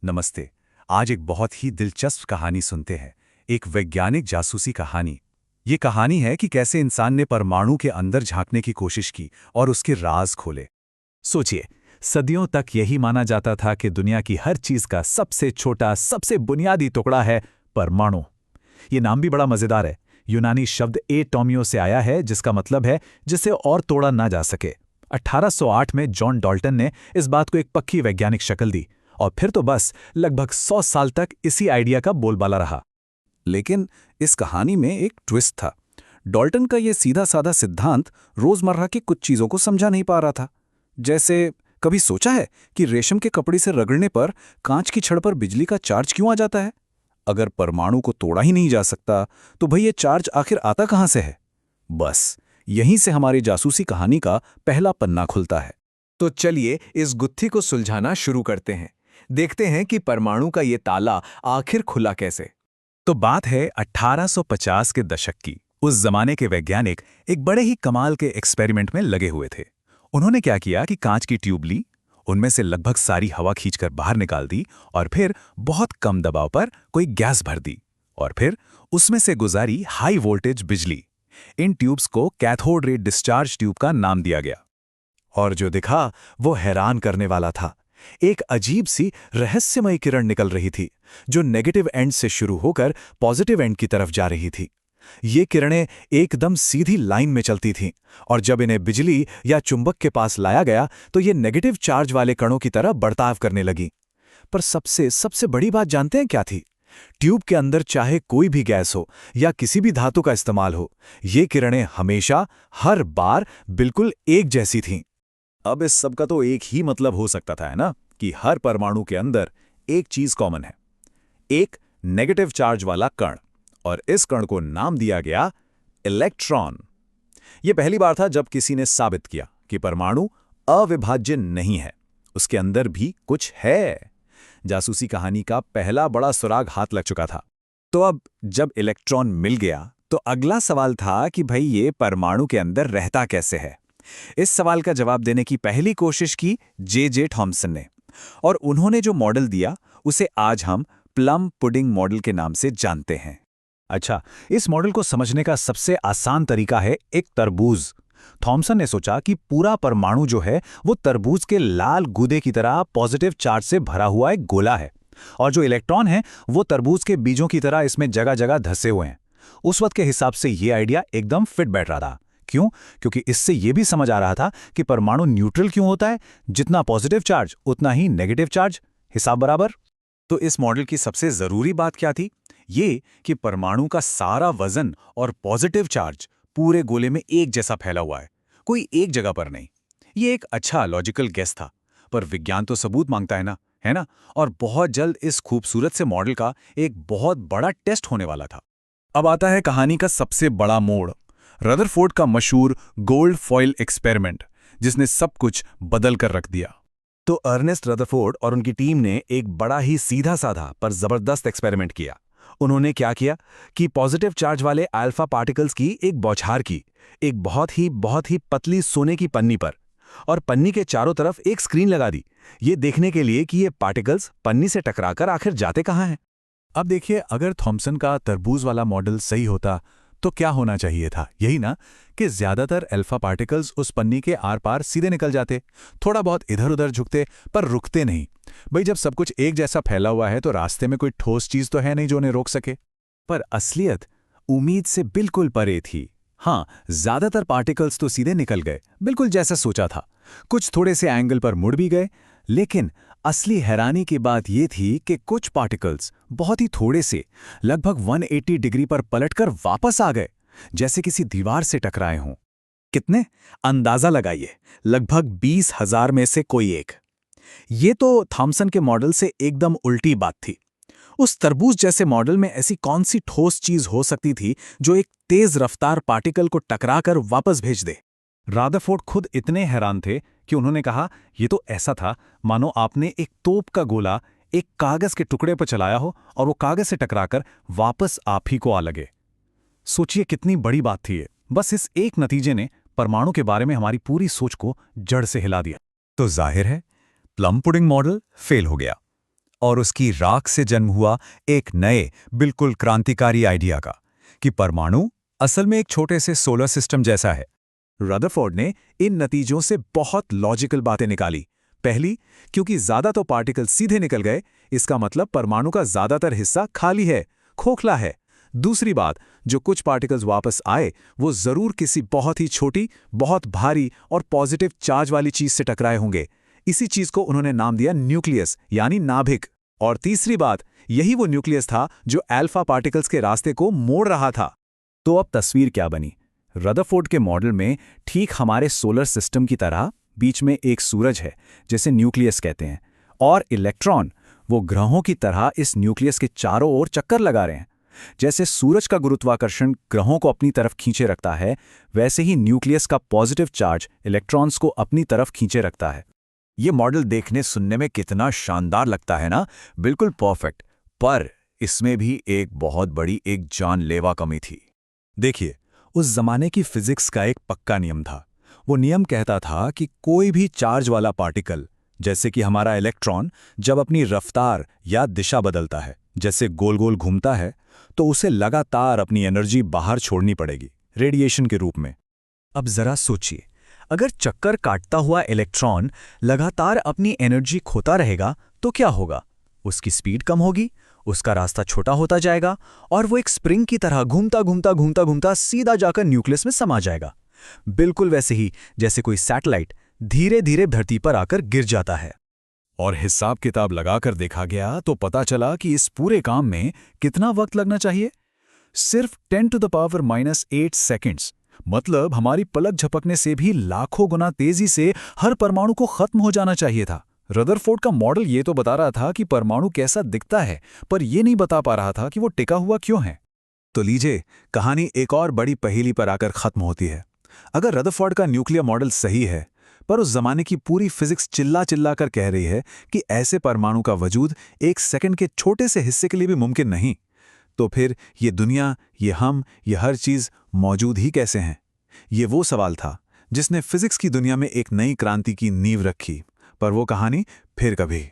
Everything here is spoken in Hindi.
नमस्ते। आज एक बहुत ही दिलचस्प कहानी सुनते हैं। एक वैज्ञानिक जासूसी कहानी। ये कहानी है कि कैसे इंसान ने परमाणु के अंदर झांकने की कोशिश की और उसके राज खोले। सोचिए, सदियों तक यही माना जाता था कि दुनिया की हर चीज का सबसे छोटा, सबसे बुनियादी टुकड़ा है परमाणु। ये नाम भी बड़ा मजेदार है। यूनानी शब्द एटॉमियो से आया है, जिसका मतलब है जिसे और तोड़ा ना जा सके। 1808 में जॉन डाल्टन ने इस बात को एक पक्की वैज्ञानिक शक्ल दी, और फिर तो बस लगभग 100 साल तक इसी आइडिया का बोलबाला रहा। लेकिन इस कहानी में एक ट्विस्ट था। डाल्टन का यह सीधा साधा सिद्धांत रोजमर्रा की कुछ चीजों को समझा नहीं पा रहा था। जैसे, कभी सोचा है कि रेशम के कपड़े से रगड़ने पर कांच की छड़ पर बिजली का चार्ज क्यों आ जाता है? अगर परमाणु को तोड़ा ही नहीं जा सकता, तो भाई ये चार्ज आखिर आता कहां से है? बस यहीं से हमारी जासूसी कहानी का पहला पन्ना खुलता है। तो चलिए इस गुत्थी को सुलझाना शुरू करते हैं। देखते हैं कि परमाणु का ये ताला आखिर खुला कैसे। तो बात है 1850 के दशक की। उस जमाने के वैज्ञानिक एक बड़े ही कमाल के एक्सपेरिमेंट में लगे हुए थे। उन्होंने क्या किया कि कांच की ट्यूब ली, उनमें से लगभग सारी हवा खींचकर बाहर निकाल दी, और फिर बहुत कम दबाव पर कोई गैस भर दी, और फिर उसमें से गुजारी हाई वोल्टेज बिजली। इन ट्यूब्स को कैथोड रे डिस्चार्ज ट्यूब का नाम दिया गया। और जो दिखा वो हैरान करने वाला था। एक अजीब सी रहस्यमयी किरण निकल रही थी, जो नेगेटिव एंड से शुरू होकर पॉजिटिव एंड की तरफ जा रही थी। ये किरणें एकदम सीधी लाइन में चलती थीं, और जब इन्हें बिजली या चुंबक के पास लाया गया तो ये नेगेटिव चार्ज वाले कणों की तरह बर्ताव करने लगी। पर सबसे सबसे बड़ी बात जानते हैं क्या थी? ट्यूब के अंदर चाहे कोई भी गैस हो या किसी भी धातु का इस्तेमाल हो, ये किरणें हमेशा, हर बार बिल्कुल एक जैसी थीं। अब इस सब का तो एक ही मतलब हो सकता था, है ना, कि हर परमाणु के अंदर एक चीज कॉमन है, एक नेगेटिव चार्ज वाला कण, और इस कण को नाम दिया गया इलेक्ट्रॉन। यह पहली बार था जब किसी ने साबित किया कि परमाणु अविभाज्य नहीं है, उसके अंदर भी कुछ है। जासूसी कहानी का पहला बड़ा सुराग हाथ लग चुका था। तो अब जब इलेक्ट्रॉन मिल गया, तो अगला सवाल था कि भाई ये परमाणु के अंदर रहता कैसे है। इस सवाल का जवाब देने की पहली कोशिश की जे थॉमसन ने, और उन्होंने जो मॉडल दिया उसे आज हम प्लम पुडिंग मॉडल के नाम से जानते हैं। अच्छा, इस मॉडल को समझने का सबसे आसान तरीका है एक तरबूज। थॉमसन ने सोचा कि पूरा परमाणु जो है वो तरबूज के लाल गूदे की तरह पॉजिटिव चार्ज से भरा हुआ एक गोला है, और जो इलेक्ट्रॉन है वो तरबूज के बीजों की तरह इसमें जगह जगह धंसे हुए हैं। उस वक्त के हिसाब से ये आइडिया एकदम फिट बैठ रहा था। क्यों? क्योंकि इससे यह भी समझ आ रहा था कि परमाणु न्यूट्रल क्यों होता है, जितना पॉजिटिव चार्ज उतना ही नेगेटिव चार्ज, हिसाब बराबर। तो इस मॉडल की सबसे जरूरी बात क्या थी? ये कि परमाणु का सारा वजन और पॉजिटिव चार्ज पूरे गोले में एक जैसा फैला हुआ है, कोई एक जगह पर नहीं। ये एक अच्छा लॉजिकल गेस था, पर विज्ञान तो सबूत मांगता है ना? और बहुत जल्द इस खूबसूरत से मॉडल का एक बहुत बड़ा टेस्ट होने वाला था। अब आता है कहानी का सबसे बड़ा मोड़, रदरफोर्ड का मशहूर गोल्ड फॉइल एक्सपेरिमेंट, जिसने सब कुछ बदल कर रख दिया। तो अर्नेस्ट रदरफोर्ड और उनकी टीम ने एक बड़ा ही सीधा साधा पर जबरदस्त एक्सपेरिमेंट किया। उन्होंने क्या किया कि पॉजिटिव चार्ज वाले अल्फा पार्टिकल्स की एक बौछार की, एक बहुत ही पतली सोने की पन्नी पर, और पन्नी के चारों तरफ एक स्क्रीन लगा दी, ये देखने के लिए कि ये पार्टिकल्स पन्नी से टकराकर आखिर जाते कहां हैं। अब देखिए, अगर थॉमसन का तरबूज वाला मॉडल सही होता तो क्या होना चाहिए था? यही ना, कि ज्यादातर अल्फा पार्टिकल्स उस पन्नी के आर पार सीधे निकल जाते, थोड़ा बहुत इधर उधर झुकते, पर रुकते नहीं। भाई, जब सब कुछ एक जैसा फैला हुआ है तो रास्ते में कोई ठोस चीज तो है नहीं जो उन्हें रोक सके। पर असलियत उम्मीद से बिल्कुल परे थी। हाँ, ज्यादातर पार्टिकल्स तो सीधे निकल गए, बिल्कुल जैसा सोचा था। कुछ थोड़े से एंगल पर मुड़ भी गए, लेकिन असली हैरानी की बात यह थी कि कुछ पार्टिकल्स बहुत ही थोड़े से, लगभग 180 डिग्री पर पलटकर वापस आ गए, जैसे किसी दीवार से टकराए हों। कितने? अंदाजा लगाइए, लगभग 20,000 में से कोई एक। ये तो थॉमसन के मॉडल से एकदम उल्टी बात थी। उस तरबूज जैसे मॉडल में ऐसी कौन सी ठोस चीज हो सकती थी जो एक तेज रफ्तार पार्टिकल को टकराकर वापस भेज दे? रदरफोर्ड खुद इतने हैरान थे कि उन्होंने कहा, यह तो ऐसा था मानो आपने एक तोप का गोला एक कागज के टुकड़े पर चलाया हो और वो कागज से टकराकर वापस आप ही को आ लगे। सोचिए कितनी बड़ी बात थी ये। बस इस एक नतीजे ने परमाणु के बारे में हमारी पूरी सोच को जड़ से हिला दिया। तो जाहिर है, प्लम पुडिंग मॉडल फेल हो गया। और उसकी राख से जन्म हुआ एक नए, बिल्कुल क्रांतिकारी आइडिया का, कि परमाणु असल में एक छोटे से सोलर सिस्टम जैसा है। रदरफोर्ड ने इन नतीजों से बहुत लॉजिकल बातें निकाली। पहली, क्योंकि ज्यादा तो पार्टिकल सीधे निकल गए, इसका मतलब परमाणु का ज्यादातर हिस्सा खाली है, खोखला है। दूसरी बात, जो कुछ पार्टिकल्स वापस आए वो जरूर किसी बहुत ही छोटी, बहुत भारी और पॉजिटिव चार्ज वाली चीज से टकराए होंगे। इसी चीज को उन्होंने नाम दिया न्यूक्लियस, यानी नाभिक। और तीसरी बात, यही वो न्यूक्लियस था जो अल्फा पार्टिकल्स के रास्ते को मोड़ रहा था। तो अब तस्वीर क्या बनी? रदरफोर्ड के मॉडल में ठीक हमारे सोलर सिस्टम की तरह बीच में एक सूरज है, जिसे न्यूक्लियस कहते हैं, और इलेक्ट्रॉन वो ग्रहों की तरह इस न्यूक्लियस के चारों ओर चक्कर लगा रहे हैं। जैसे सूरज का गुरुत्वाकर्षण ग्रहों को अपनी तरफ खींचे रखता है, वैसे ही न्यूक्लियस का पॉजिटिव चार्ज इलेक्ट्रॉन्स को अपनी तरफ खींचे रखता है। ये मॉडल देखने सुनने में कितना शानदार लगता है ना, बिल्कुल परफेक्ट। पर इसमें भी एक बहुत बड़ी, एक जानलेवा कमी थी। देखिए, उस जमाने की फिजिक्स का एक पक्का नियम था। वो नियम कहता था कि कोई भी चार्ज वाला पार्टिकल, जैसे कि हमारा इलेक्ट्रॉन, जब अपनी रफ्तार या दिशा बदलता है, जैसे गोल गोल घूमता है, तो उसे लगातार अपनी एनर्जी बाहर छोड़नी पड़ेगी, रेडिएशन के रूप में। अब जरा सोचिए, अगर चक्कर काटता हुआ इलेक्ट्रॉन लगातार अपनी एनर्जी खोता रहेगा तो क्या होगा? उसकी स्पीड कम होगी, उसका रास्ता छोटा होता जाएगा और वो एक स्प्रिंग की तरह घूमता घूमता घूमता घूमता सीधा जाकर न्यूक्लियस में समा जाएगा। बिल्कुल वैसे ही जैसे कोई सैटेलाइट धीरे धीरे धरती पर आकर गिर जाता है। और हिसाब किताब लगाकर देखा गया तो पता चला कि इस पूरे काम में कितना वक्त लगना चाहिए? सिर्फ 10⁻⁻8 सेकंड्स। मतलब हमारी पलक झपकने से भी लाखों गुना तेजी से हर परमाणु को खत्म हो जाना चाहिए था। रदरफोर्ड का मॉडल ये तो बता रहा था कि परमाणु कैसा दिखता है, पर यह नहीं बता पा रहा था कि वो टिका हुआ क्यों है। तो लीजिए, कहानी एक और बड़ी पहेली पर आकर खत्म होती है। अगर रदरफोर्ड का न्यूक्लियर मॉडल सही है, पर उस जमाने की पूरी फिजिक्स चिल्ला चिल्ला कर कह रही है कि ऐसे परमाणु का वजूद एक सेकंड के छोटे से हिस्से के लिए भी मुमकिन नहीं, तो फिर ये दुनिया, ये हम, ये हर चीज मौजूद ही कैसे हैं? ये वो सवाल था जिसने फिजिक्स की दुनिया में एक नई क्रांति की नींव रखी। पर वो कहानी फिर कभी।